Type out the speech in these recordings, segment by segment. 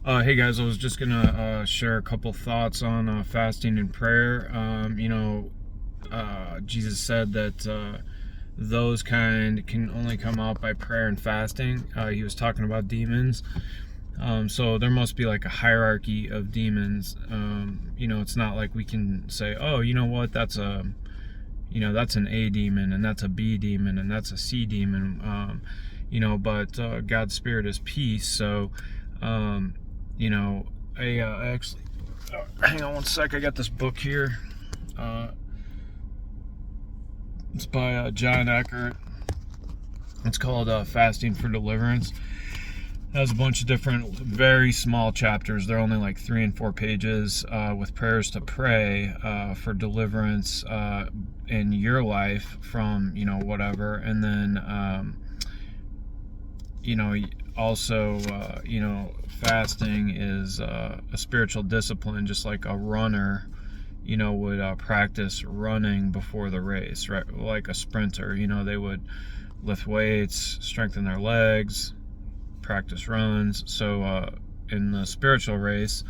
Hey guys, I was just gonna share a couple thoughts on fasting and prayer. Jesus said that those kind can only come out by prayer and fasting. He was talking about demons. So there must be like a hierarchy of demons. It's not like we can say, oh, you know what, that's an A demon, and that's a B demon, and that's a C demon. But God's spirit is peace. So, um, I actually, hang on one sec. I got this book here. It's by John Eckert. It's called Fasting for Deliverance. It has a bunch of different, very small chapters. They're only like 3 and 4 pages with prayers to pray for deliverance in your life from, whatever. And then, also, fasting is a spiritual discipline, just like a runner, would practice running before the race, right? Like a sprinter, they would lift weights, strengthen their legs, practice runs. So in the spiritual race,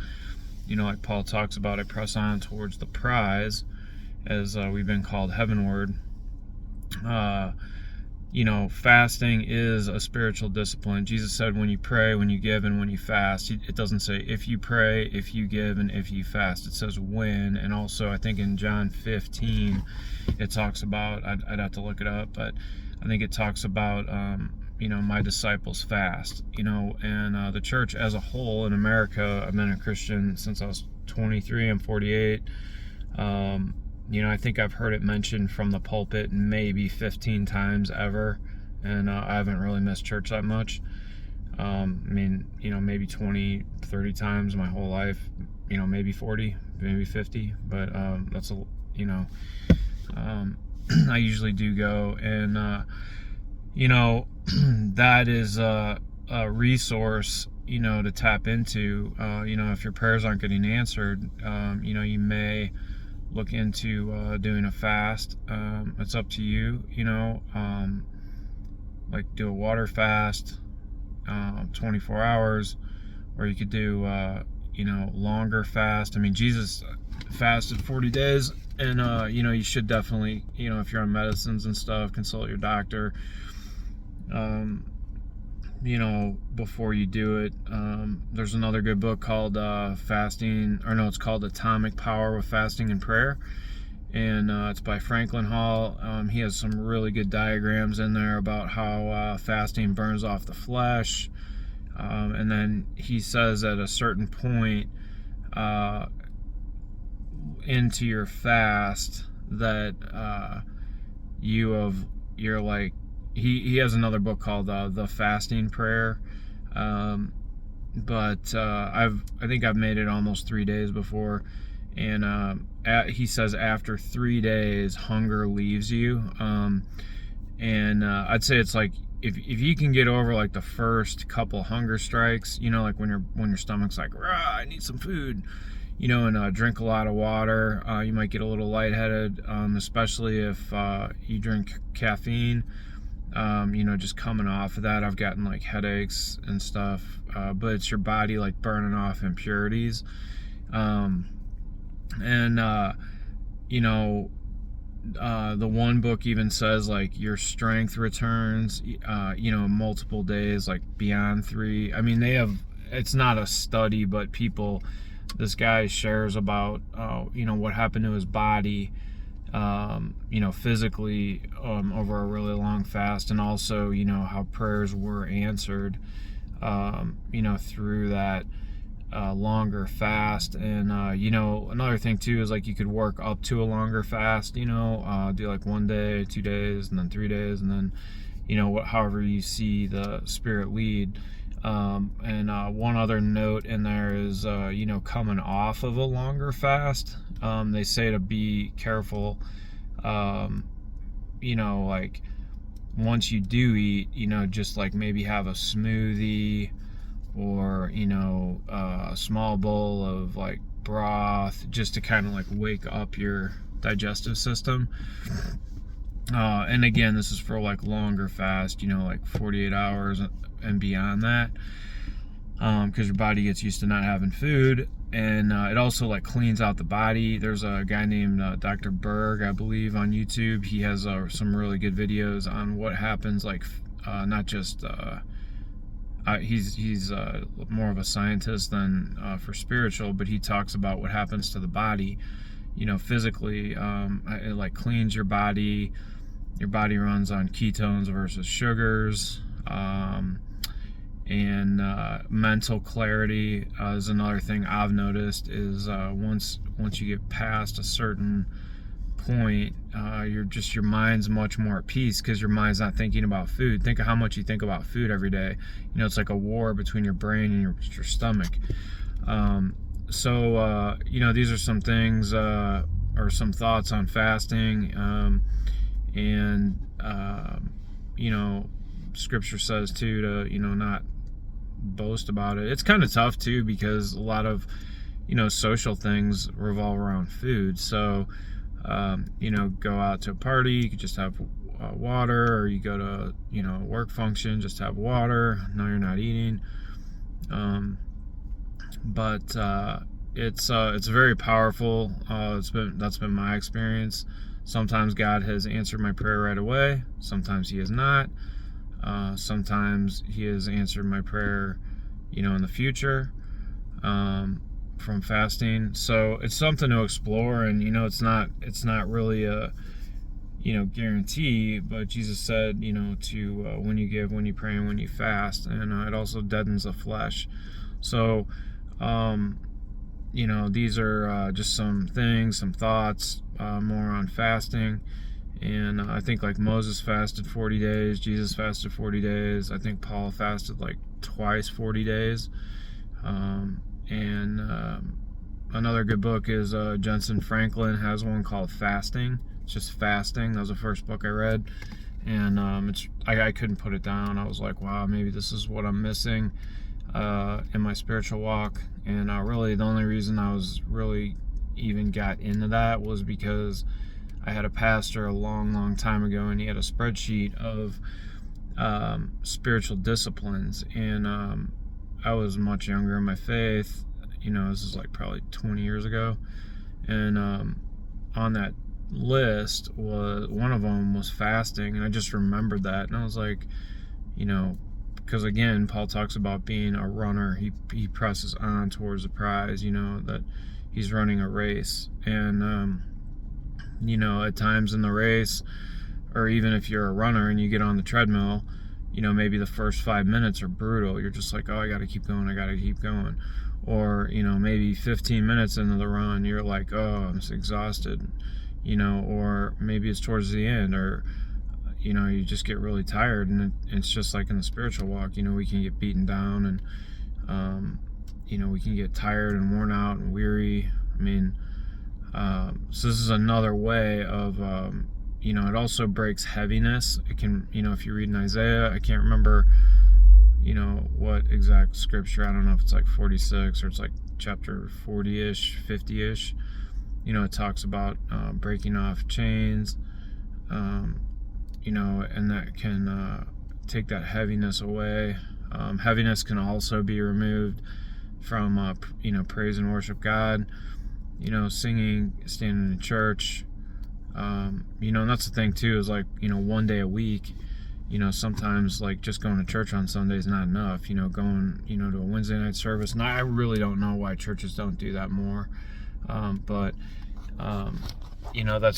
like Paul talks about, I press on towards the prize, as we've been called heavenward. Fasting is a spiritual discipline. Jesus said, when you pray, when you give, and when you fast. It doesn't say if you pray, if you give, and if you fast. It says when. And also, I think in John 15, it talks about, I'd have to look it up, but I think it talks about, my disciples fast. And the church as a whole in America, I've been a Christian since I was 23. I'm 48. I think I've heard it mentioned from the pulpit maybe 15 times ever, and I haven't really missed church that much. Maybe 20, 30 times my whole life, maybe 40, maybe 50, but that's I usually do go, and that is a resource, to tap into. If your prayers aren't getting answered, you may look into doing a fast. It's up to you, like do a water fast, 24 hours, or you could do, longer fast. I mean, Jesus fasted 40 days, and, you should definitely, if you're on medicines and stuff, consult your doctor, before you do it. There's another good book called it's called Atomic Power with Fasting and Prayer, and it's by Franklin Hall. He has some really good diagrams in there about how fasting burns off the flesh, and then he says at a certain point into your fast that you're like, he has another book called The Fasting Prayer, but I think I've made it almost 3 days before, and he says after 3 days hunger leaves you, and I'd say it's like if you can get over like the first couple hunger strikes, like when your stomach's like, rah, I need some food, and drink a lot of water. You might get a little lightheaded, especially if you drink caffeine. Just coming off of that, I've gotten like headaches and stuff, but it's your body like burning off impurities. The one book even says like your strength returns, multiple days, like beyond 3. I mean, it's not a study, but this guy shares about, what happened to his body, physically, over a really long fast, and also, how prayers were answered, through that longer fast. And, another thing too is like you could work up to a longer fast, do like 1 day, 2 days, and then 3 days, and then, however you see the Spirit lead. And one other note in there is, coming off of a longer fast, they say to be careful, like once you do eat, just like maybe have a smoothie, or, a small bowl of like broth, just to kind of like wake up your digestive system. And again, this is for like longer fast, like 48 hours and beyond that. because your body gets used to not having food. And it also like cleans out the body. There's a guy named Dr. Berg, I believe, on YouTube. He has some really good videos on what happens, like not just he's more of a scientist than for spiritual, but he talks about what happens to the body, physically. It like cleans your body. Your body runs on ketones versus sugars. And mental clarity is another thing I've noticed. Is once you get past a certain point, your mind's much more at peace, because your mind's not thinking about food. Think of how much you think about food every day. It's like a war between your brain and your stomach. So these are some things or some thoughts on fasting. And Scripture says too to not boast about it. It's kind of tough too, because a lot of social things revolve around food. So go out to a party, you could just have water, or you go to a work function, just have water. No, you're not eating. But it's very powerful. That's been my experience. Sometimes God has answered my prayer right away. Sometimes He has not. Sometimes He has answered my prayer, in the future, from fasting. So it's something to explore, and it's not really a guarantee. But Jesus said, to when you give, when you pray, and when you fast, and it also deadens the flesh. So, these are just some things, some thoughts, more on fasting. And I think like Moses fasted 40 days, Jesus fasted 40 days. I think Paul fasted like twice 40 days. Another good book is Jensen Franklin has one called Fasting. It's just fasting. That was the first book I read. And I couldn't put it down. I was like, wow, maybe this is what I'm missing in my spiritual walk. And really the only reason I was really even got into that was because I had a pastor a long time ago, and he had a spreadsheet of spiritual disciplines. And I was much younger in my faith. This is like probably 20 years ago. And on that list was, one of them was fasting. And I just remembered that. And I was like, because again, Paul talks about being a runner. He presses on towards the prize, that he's running a race. And, at times in the race, or even if you're a runner and you get on the treadmill, maybe the first 5 minutes are brutal. You're just like, oh, I got to keep going. Or, maybe 15 minutes into the run, you're like, oh, I'm exhausted, or maybe it's towards the end, or, you just get really tired. And it's just like in the spiritual walk, we can get beaten down, and, we can get tired and worn out and weary. So this is another way of, it also breaks heaviness. It can, if you read in Isaiah, I can't remember, what exact scripture. I don't know if it's like 46 or it's like chapter 40-ish, 50-ish. It talks about breaking off chains, and that can take that heaviness away. Heaviness can also be removed from, praise and worship God. Singing, standing in church, and that's the thing too, is like, one day a week, sometimes like just going to church on Sunday is not enough, going, to a Wednesday night service. And I really don't know why churches don't do that more. But that's